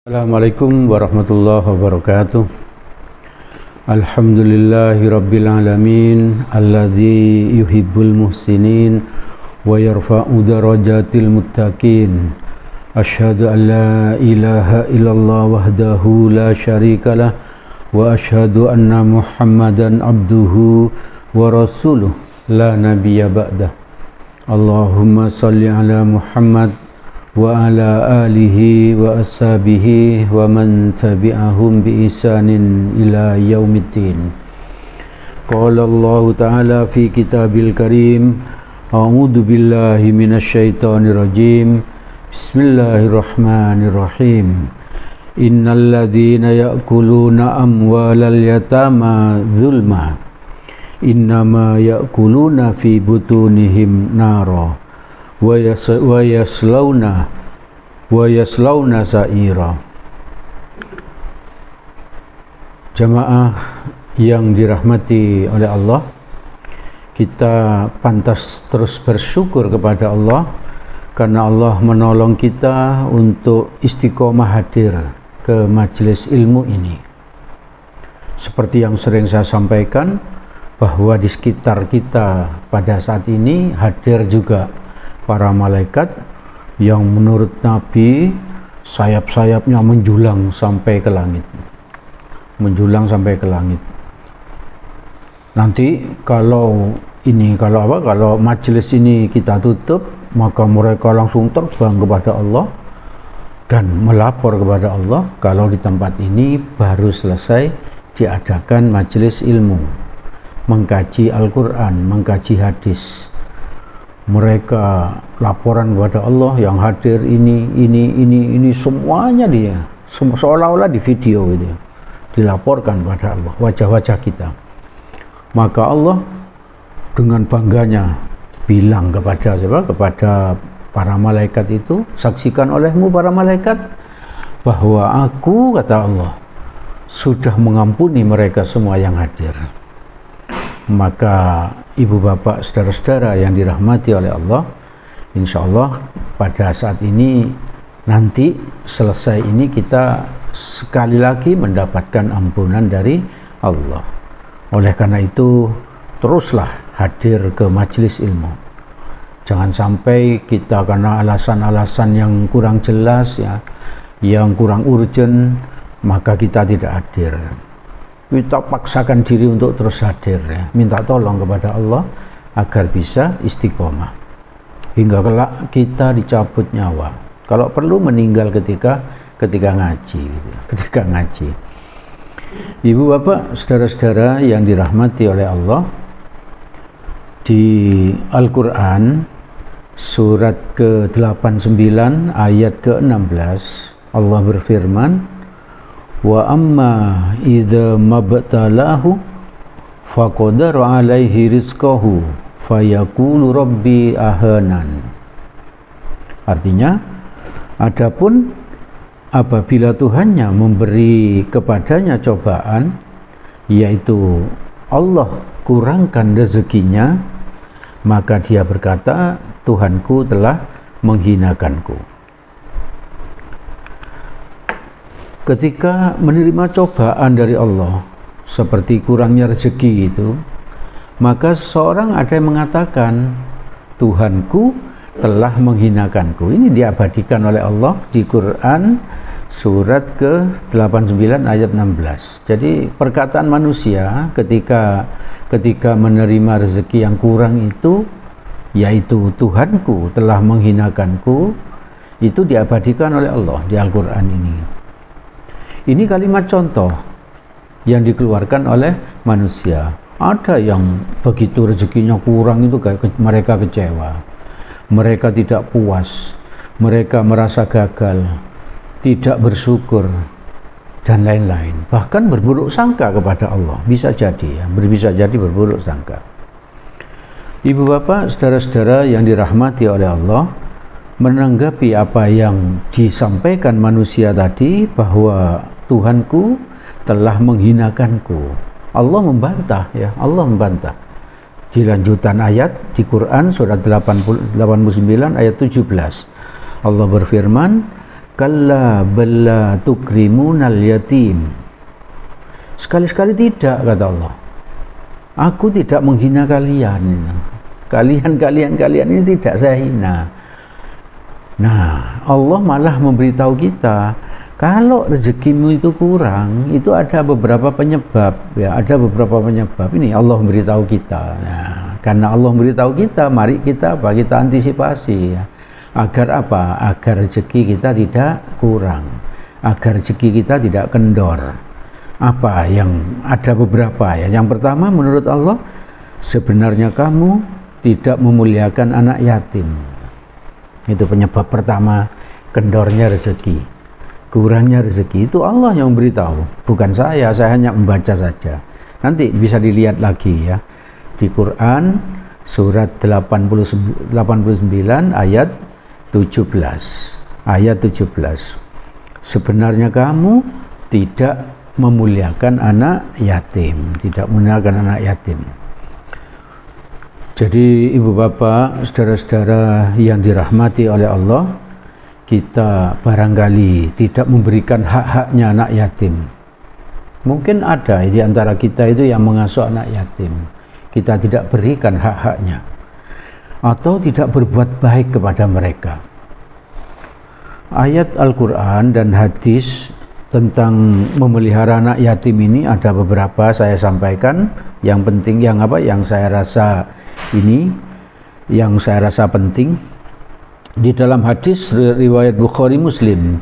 Assalamualaikum warahmatullahi wabarakatuh. Alhamdulillahi rabbil alamin alladzi yuhibbul muhsinin wa yarfa'u darajatil muttaqin. Asyhadu an la ilaha illallah wahdahu la syarikalah wa asyhadu anna Muhammadan abduhu wa rasuluh la nabiyya ba'dah. Allahumma salli ala Muhammad wa ala alihi wa ashabihi wa man tabi'ahum bi ihsanin ila yaumiddin. Qala Allah Ta'ala fi kitabil karim, a'udzu billahi minasyaitonir rajim. Bismillahirrahmanirrahim. Innal ladzina ya'kuluna amwalal yatama dzulma innama ya'kuluna fi butunihim nara wa yaslawna sa'ira. Jamaah yang dirahmati oleh Allah, kita pantas terus bersyukur kepada Allah karena Allah menolong kita untuk istiqomah hadir ke majelis ilmu ini. Seperti yang sering saya sampaikan, bahwa di sekitar kita pada saat ini hadir juga para malaikat yang menurut Nabi sayap-sayapnya menjulang sampai ke langit. Nanti kalau majelis ini kita tutup, maka mereka langsung terbang kepada Allah dan melapor kepada Allah kalau di tempat ini baru selesai diadakan majelis ilmu, mengkaji Al-Quran, mengkaji hadis. Mereka laporan kepada Allah, yang hadir ini semuanya dia seolah-olah di video gitu, dilaporkan kepada Allah wajah-wajah kita. Maka Allah dengan bangganya bilang kepada para malaikat itu, saksikan olehmu para malaikat bahwa aku, kata Allah, sudah mengampuni mereka semua yang hadir. Maka ibu bapak saudara-saudara yang dirahmati oleh Allah, insya Allah pada saat ini nanti selesai ini kita sekali lagi mendapatkan ampunan dari Allah. Oleh karena itu teruslah hadir ke majelis ilmu. Jangan sampai kita karena alasan-alasan yang kurang jelas ya, yang kurang urgent, maka kita tidak hadir. Kita paksakan diri untuk terus hadir ya. Minta tolong kepada Allah agar bisa istiqomah hingga kelak kita dicabut nyawa, kalau perlu meninggal ketika ngaji gitu, ketika ngaji. Ibu bapak saudara-saudara yang dirahmati oleh Allah, di Al-Quran surat ke-89 ayat ke-16 Allah berfirman, wa amma idza mabtalahu faqadara alaihi rizqahu fayaqulu rabbi ahanan. Artinya, adapun apabila Tuhannya memberi kepadanya cobaan, yaitu Allah kurangkan rezekinya, maka dia berkata, Tuhanku telah menghinakanku. Ketika menerima cobaan dari Allah seperti kurangnya rezeki itu, maka seorang ada yang mengatakan, Tuhanku telah menghinakanku. Ini diabadikan oleh Allah di Quran surat ke-89 ayat 16. Jadi perkataan manusia ketika menerima rezeki yang kurang itu, yaitu Tuhanku telah menghinakanku, itu diabadikan oleh Allah di Al-Quran ini. Ini kalimat contoh yang dikeluarkan oleh manusia. Ada yang begitu rezekinya kurang itu mereka kecewa, mereka tidak puas, mereka merasa gagal, tidak bersyukur, dan lain-lain. Bahkan berburuk sangka kepada Allah. Bisa jadi berburuk sangka. Ibu bapak, saudara-saudara yang dirahmati oleh Allah, menanggapi apa yang disampaikan manusia tadi bahwa Tuhanku telah menghinakanku, Allah membantah ya, Allah membantah. Di lanjutan ayat di Quran surat 89 ayat 17 Allah berfirman, Kalla balla tukrimunal yatim. Sekali-sekali tidak, kata Allah. Aku tidak menghina kalian. Kalian ini tidak saya hina. Nah, Allah malah memberitahu kita, kalau rezekimu itu kurang, itu ada beberapa penyebab. Ya, ada beberapa penyebab. Ini Allah memberitahu kita. Nah, karena Allah memberitahu kita, mari kita antisipasi. Ya. Agar apa? Agar rezeki kita tidak kurang, agar rezeki kita tidak kendor. Apa yang ada beberapa ya. Yang pertama, menurut Allah, sebenarnya kamu tidak memuliakan anak yatim. Itu penyebab pertama kendornya rezeki, kurangnya rezeki. Itu Allah yang memberitahu, bukan saya hanya membaca saja. Nanti bisa dilihat lagi ya di Quran surat 89 ayat 17. Ayat 17. Sebenarnya kamu tidak memuliakan anak yatim, tidak memuliakan anak yatim. Jadi ibu bapak, saudara-saudara yang dirahmati oleh Allah, kita barangkali tidak memberikan hak-haknya anak yatim. Mungkin ada di antara kita itu yang mengasuh anak yatim, kita tidak berikan hak-haknya, atau tidak berbuat baik kepada mereka. Ayat Al-Quran dan hadis tentang memelihara anak yatim ini ada beberapa saya sampaikan. Yang penting, yang saya rasa penting di dalam hadis riwayat Bukhari Muslim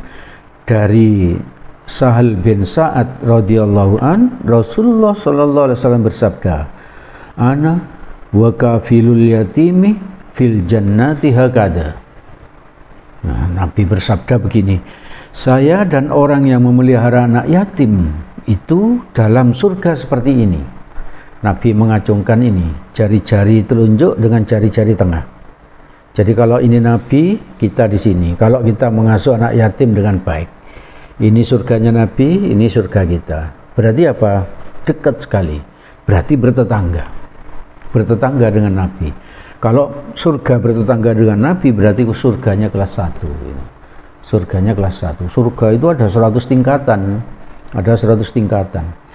dari Sahal bin Sa'ad radhiyallahu an, Rasulullah sallallahu alaihi wasallam bersabda, ana wa kafilul yatimi fil jannati hakada. Nah, Nabi bersabda begini, saya dan orang yang memelihara anak yatim itu dalam surga seperti ini. Nabi mengacungkan ini, jari-jari telunjuk dengan jari-jari tengah. Jadi kalau ini Nabi, kita di sini. Kalau kita mengasuh anak yatim dengan baik, ini surganya Nabi, ini surga kita. Berarti apa? Dekat sekali. Berarti bertetangga dengan Nabi. Kalau surga bertetangga dengan Nabi, berarti surganya kelas 1. Surganya kelas 1. Surga itu ada 100 tingkatan. Ada 100 tingkatan.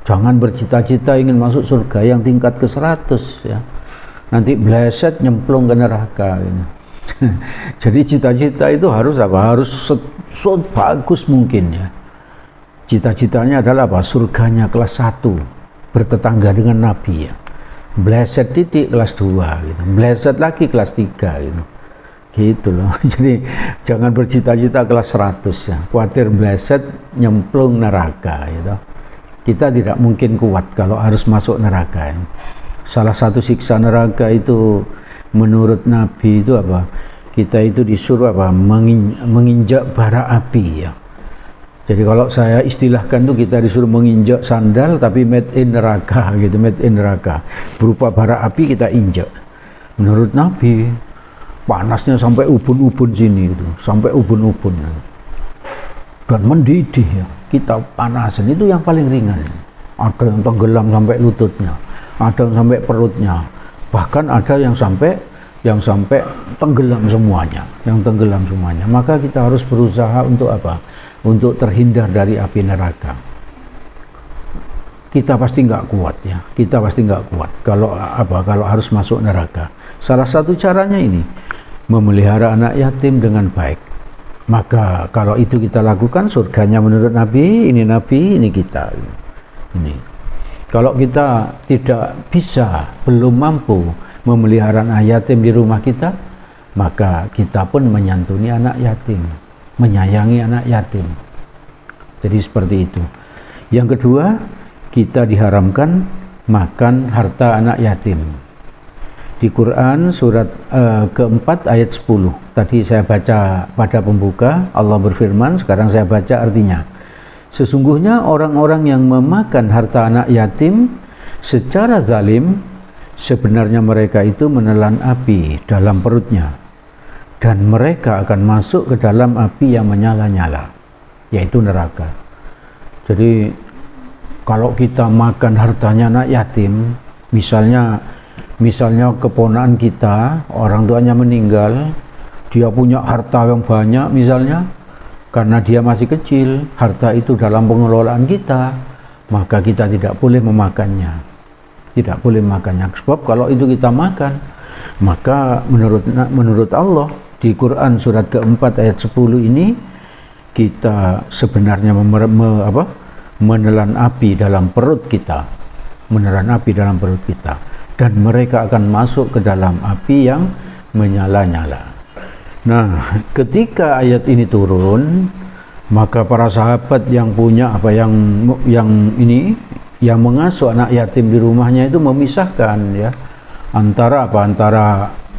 Jangan bercita-cita ingin masuk surga yang tingkat ke 100 ya. Nanti bleset nyemplung ke neraka gitu. Jadi cita-cita itu harus apa? Harus bagus mungkin ya. Cita-citanya adalah apa? Surganya kelas 1, bertetangga dengan Nabi ya. Bleset titik kelas 2 gitu. Bleset lagi kelas 3 gitu. Gitu loh. Jadi jangan bercita-cita kelas 100 ya. Khawatir bleset nyemplung neraka gitu. Kita tidak mungkin kuat kalau harus masuk neraka ya. Salah satu siksa neraka itu menurut Nabi itu apa? Kita itu disuruh apa? Menginjak bara api ya. Jadi kalau saya istilahkan tuh kita disuruh menginjak sandal tapi made in neraka gitu, made in neraka. Berupa bara api kita injak. Menurut Nabi panasnya sampai ubun-ubun sini gitu, sampai ubun-ubun. Dan mendidih ya. Kita panasan itu yang paling ringan. Ada yang tenggelam sampai lututnya, ada yang sampai perutnya, bahkan ada yang sampai tenggelam semuanya, Maka kita harus berusaha untuk apa? Untuk terhindar dari api neraka. Kita pasti nggak kuat ya, kalau harus masuk neraka. Salah satu caranya ini, memelihara anak yatim dengan baik. Maka kalau itu kita lakukan, surganya menurut Nabi, ini kita. Ini. Kalau kita tidak bisa, belum mampu memelihara anak yatim di rumah kita, maka kita pun menyantuni anak yatim, menyayangi anak yatim. Jadi seperti itu. Yang kedua, kita diharamkan makan harta anak yatim. Di Quran surat keempat ayat 10. Tadi saya baca pada pembuka, Allah berfirman, sekarang saya baca artinya. Sesungguhnya orang-orang yang memakan harta anak yatim secara zalim, sebenarnya mereka itu menelan api dalam perutnya, dan mereka akan masuk ke dalam api yang menyala-nyala, yaitu neraka. Jadi kalau kita makan hartanya anak yatim, misalnya keponakan kita, orang tuanya meninggal, dia punya harta yang banyak misalnya, karena dia masih kecil, harta itu dalam pengelolaan kita, maka kita tidak boleh memakannya. Tidak boleh makannya. Sebab kalau itu kita makan, maka menurut Allah di Quran surat keempat ayat 10 ini, kita sebenarnya menelan api dalam perut kita, menelan api dalam perut kita, dan mereka akan masuk ke dalam api yang menyala-nyala. Nah, ketika ayat ini turun, maka para sahabat yang punya yang mengasuh anak yatim di rumahnya itu memisahkan ya antara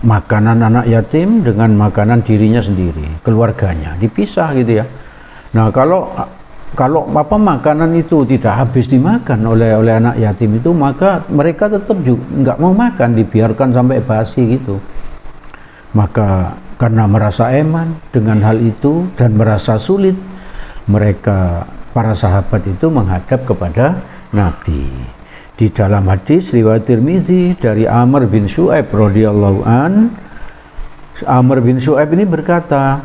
makanan anak yatim dengan makanan dirinya sendiri, keluarganya dipisah gitu ya. Nah, kalau makanan itu tidak habis dimakan oleh anak yatim itu, maka mereka tetap juga nggak mau makan, dibiarkan sampai basi gitu. Maka karena merasa eman dengan hal itu dan merasa sulit, mereka para sahabat itu menghadap kepada Nabi. Di dalam hadis riwayat Tirmizi dari Amr bin Syu'aib radhiyallahu an, Amr bin Syu'aib ini berkata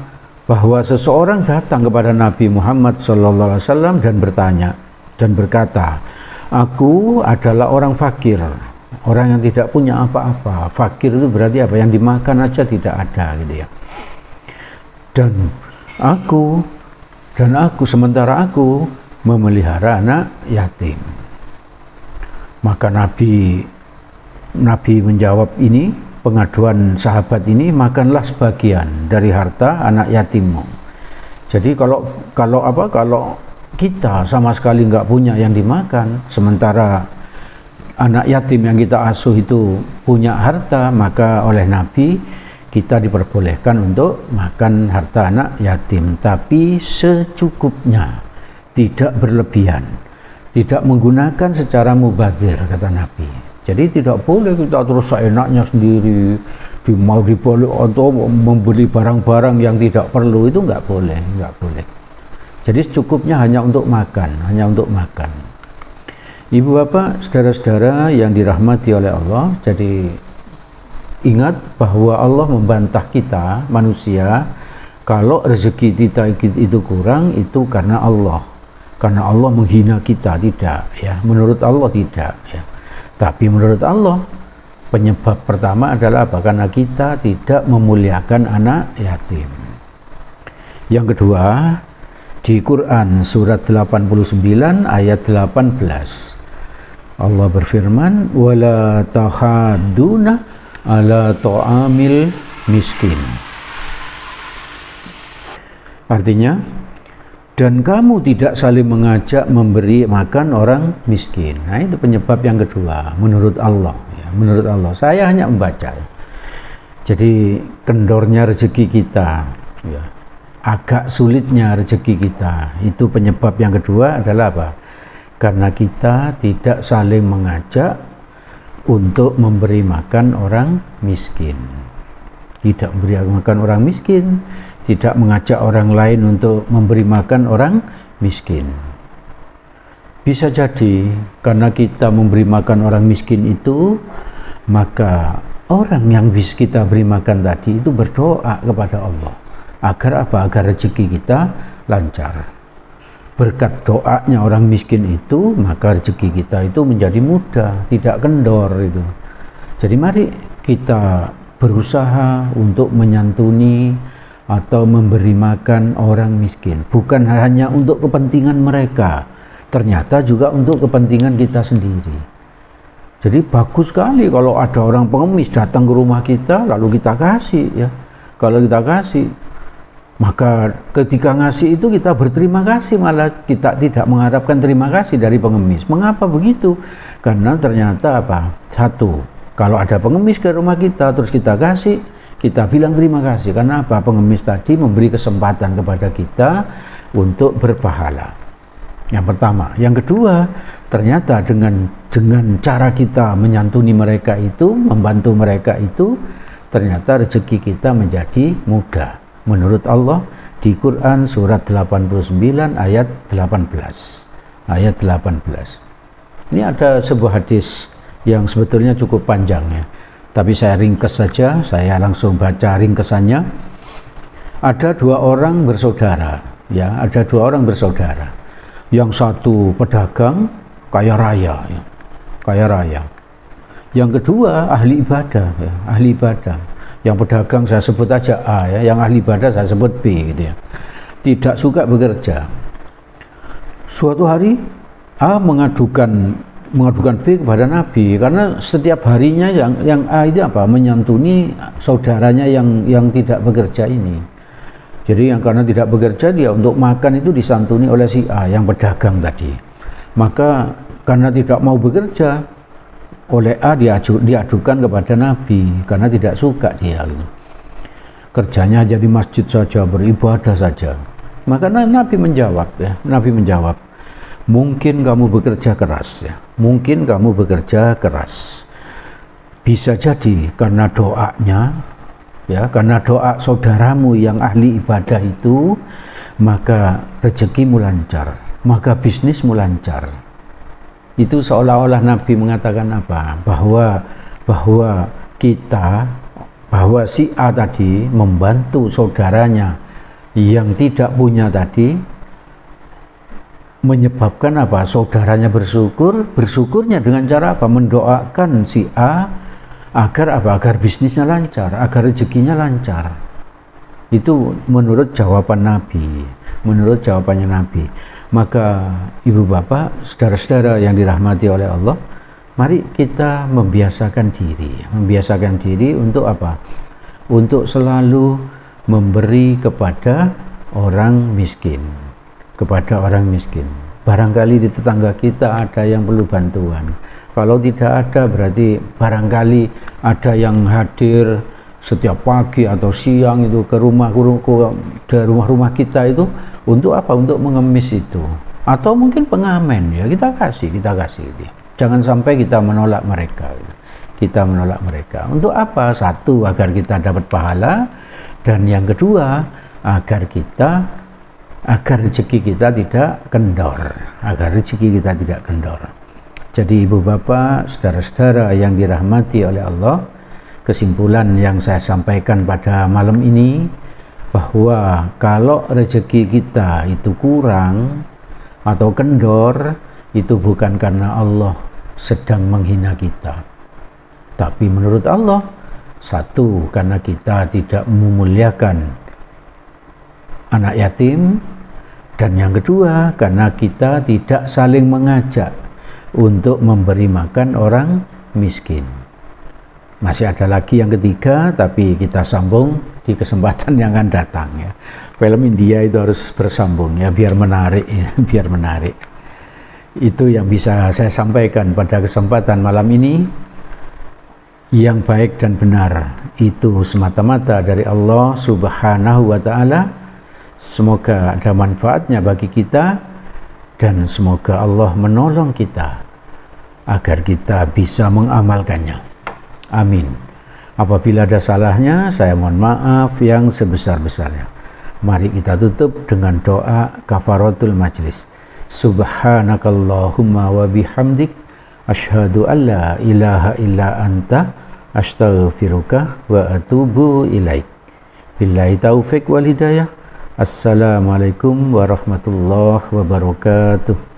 bahwa seseorang datang kepada Nabi Muhammad sallallahu alaihi wasallam dan berkata, "Aku adalah orang fakir, orang yang tidak punya apa-apa." Fakir itu berarti apa? Yang dimakan aja tidak ada gitu ya. Dan sementara aku memelihara anak yatim. Maka Nabi menjawab ini, pengaduan sahabat ini, makanlah sebagian dari harta anak yatimmu. Jadi kalau kita sama sekali nggak punya yang dimakan, sementara anak yatim yang kita asuh itu punya harta, maka oleh Nabi kita diperbolehkan untuk makan harta anak yatim, tapi secukupnya, tidak berlebihan, tidak menggunakan secara mubazir, kata Nabi. Jadi tidak boleh kita terus seenaknya sendiri, mau dibalik atau membeli barang-barang yang tidak perlu, itu nggak boleh. Jadi secukupnya hanya untuk makan. Ibu bapak, saudara-saudara yang dirahmati oleh Allah, jadi ingat bahwa Allah membantah kita manusia kalau rezeki kita itu kurang, itu karena Allah menghina kita, tidak ya, menurut Allah tidak ya. Tapi menurut Allah penyebab pertama adalah apa? Karena kita tidak memuliakan anak yatim. Yang kedua, di Quran surat 89 ayat 18 Allah berfirman, wala tahaduna ala ta'amil miskin. Artinya, dan kamu tidak saling mengajak memberi makan orang miskin. Nah, itu penyebab yang kedua menurut Allah ya, menurut Allah. Saya hanya membaca. Jadi kendornya rezeki kita ya, agak sulitnya rezeki kita, itu penyebab yang kedua adalah apa? Karena kita tidak saling mengajak untuk memberi makan orang miskin. Tidak memberi makan orang miskin, tidak mengajak orang lain untuk memberi makan orang miskin. Bisa jadi karena kita memberi makan orang miskin itu, maka orang yang bisa kita beri makan tadi itu berdoa kepada Allah agar apa? Agar rezeki kita lancar. Berkat doanya orang miskin itu, maka rezeki kita itu menjadi mudah, tidak kendor itu. Jadi mari kita berusaha untuk menyantuni atau memberi makan orang miskin, bukan hanya untuk kepentingan mereka, ternyata juga untuk kepentingan kita sendiri. Jadi bagus sekali kalau ada orang pengemis datang ke rumah kita lalu kita kasih ya. Kalau kita kasih, maka ketika ngasih itu kita berterima kasih, malah kita tidak mengharapkan terima kasih dari pengemis. Mengapa begitu? Karena ternyata apa? Satu, kalau ada pengemis ke rumah kita terus kita kasih, kita bilang terima kasih. Karena apa? Pengemis tadi memberi kesempatan kepada kita untuk berpahala. Yang pertama. Yang kedua, ternyata dengan cara kita menyantuni mereka itu, membantu mereka itu, ternyata rezeki kita menjadi mudah. Menurut Allah di Quran surat 89 ayat 18. Ayat 18. Ini ada sebuah hadis yang sebetulnya cukup panjang ya. Tapi saya ringkas saja, saya langsung baca ringkesannya. Ada dua orang bersaudara ya, ada 2 orang bersaudara. Yang satu pedagang kaya raya, ya, kaya raya. Yang kedua ahli ibadah, ya, ahli ibadah. Yang pedagang saya sebut aja A, ya, yang ahli ibadah saya sebut B, gitu ya. Tidak suka bekerja. Suatu hari A mengadukan B kepada Nabi, karena setiap harinya yang A itu apa, menyantuni saudaranya yang tidak bekerja ini. Jadi yang karena tidak bekerja, dia untuk makan itu disantuni oleh si A yang pedagang tadi. Maka karena tidak mau bekerja, oleh A diadukan kepada Nabi karena tidak suka dia gitu. Kerjanya jadi masjid saja, beribadah saja. Maka Nabi menjawab, ya, Nabi menjawab, mungkin kamu bekerja keras, ya, mungkin kamu bekerja keras. Bisa jadi karena doanya, ya, karena doa saudaramu yang ahli ibadah itu, maka rezekimu lancar, maka bisnismu lancar. Itu seolah-olah Nabi mengatakan apa? Bahwa si A tadi membantu saudaranya yang tidak punya tadi, menyebabkan apa? Saudaranya bersyukurnya dengan cara apa? Mendoakan si A agar apa? Agar bisnisnya lancar, agar rezekinya lancar. Itu menurut jawaban Nabi, menurut jawabannya Nabi. Maka ibu bapak, saudara-saudara yang dirahmati oleh Allah, mari kita membiasakan diri untuk apa? Untuk selalu memberi kepada orang miskin, Barangkali di tetangga kita ada yang perlu bantuan. Kalau tidak ada, berarti barangkali ada yang hadir setiap pagi atau siang itu ke rumah-rumah kita itu untuk apa? Untuk mengemis itu, atau mungkin pengamen, ya, kita kasih gitu. Jangan sampai kita menolak mereka. Untuk apa? Satu, agar kita dapat pahala, dan yang kedua, agar rezeki kita tidak kendor, Jadi ibu bapak, saudara-saudara yang dirahmati oleh Allah, kesimpulan yang saya sampaikan pada malam ini, bahwa kalau rezeki kita itu kurang atau kendor, itu bukan karena Allah sedang menghina kita, tapi menurut Allah, satu, karena kita tidak memuliakan anak yatim, dan yang kedua, karena kita tidak saling mengajak untuk memberi makan orang miskin. Masih ada lagi yang ketiga, tapi kita sambung di kesempatan yang akan datang, ya. Film India itu harus bersambung, ya, biar menarik, ya, biar menarik. Itu yang bisa saya sampaikan pada kesempatan malam ini. Yang baik dan benar itu semata-mata dari Allah Subhanahu wa ta'ala. Semoga ada manfaatnya bagi kita, dan semoga Allah menolong kita agar kita bisa mengamalkannya. Amin. Apabila ada salahnya, saya mohon maaf yang sebesar-besarnya. Mari kita tutup dengan doa kafaratul majlis. Subhanakallahumma wa bihamdik, asyhadu an la ilaha illa anta, astaghfiruka wa atubu ilaik. Billahi taufik wal hidayah. Assalamualaikum warahmatullahi wabarakatuh.